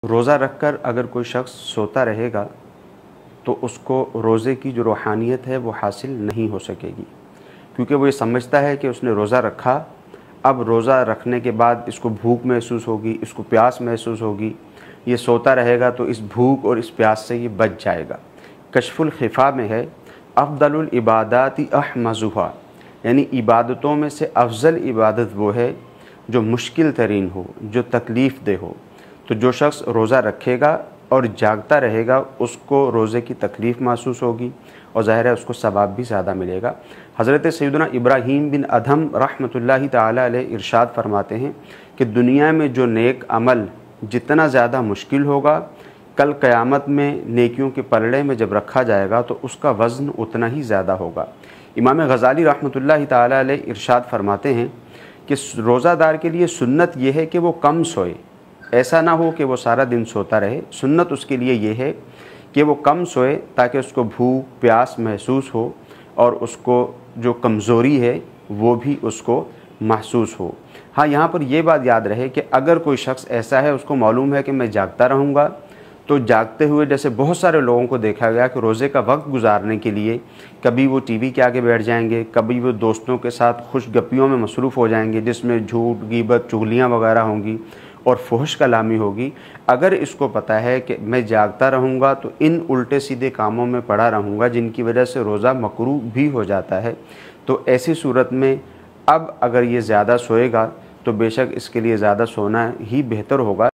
रोज़ा रखकर अगर कोई शख्स सोता रहेगा तो उसको रोज़े की जो रूहानियत है वो हासिल नहीं हो सकेगी, क्योंकि वो ये समझता है कि उसने रोज़ा रखा, अब रोज़ा रखने के बाद इसको भूख महसूस होगी, इसको प्यास महसूस होगी, ये सोता रहेगा तो इस भूख और इस प्यास से ये बच जाएगा। कश्फुल खिफ़ा में है अफ़दलुल इबादाति अहमज़ुहा, यानी इबादतों में से अफजल इबादत वो है जो मुश्किल तरीन हो, जो तकलीफ़ दे हो। तो जो शख्स रोज़ा रखेगा और जागता रहेगा उसको रोज़े की तकलीफ़ महसूस होगी और ज़ाहिर है उसको सवाब भी ज़्यादा मिलेगा। हज़रत सैयदना इब्राहीम बिन अदहम रहमतुल्लाहि ताला अलैह इरशाद फरमाते हैं कि दुनिया में जो नेक अमल जितना ज़्यादा मुश्किल होगा, कल क़यामत में नेकियों के पलड़े में जब रखा जाएगा तो उसका वज़न उतना ही ज़्यादा होगा। इमाम गज़ाली रहमतुल्लाहि ताला अलैह इरशाद फरमाते हैं कि रोज़ादार के लिए सुन्नत यह है कि वो कम सोए, ऐसा ना हो कि वो सारा दिन सोता रहे। सुन्नत उसके लिए ये है कि वो कम सोए ताकि उसको भूख प्यास महसूस हो और उसको जो कमज़ोरी है वो भी उसको महसूस हो। हाँ, यहाँ पर यह बात याद रहे कि अगर कोई शख्स ऐसा है, उसको मालूम है कि मैं जागता रहूँगा, तो जागते हुए जैसे बहुत सारे लोगों को देखा गया कि रोज़े का वक्त गुजारने के लिए कभी वो टीवी के आगे बैठ जाएंगे, कभी वो दोस्तों के साथ खुशगपियों में मसरूफ़ हो जाएंगे जिसमें झूठ गीबत चुगलियाँ वगैरह होंगी और फुहश कलामी होगी। अगर इसको पता है कि मैं जागता रहूँगा तो इन उल्टे सीधे कामों में पड़ा रहूँगा जिनकी वजह से रोज़ा मकरूह भी हो जाता है, तो ऐसी सूरत में अब अगर ये ज़्यादा सोएगा तो बेशक इसके लिए ज़्यादा सोना ही बेहतर होगा।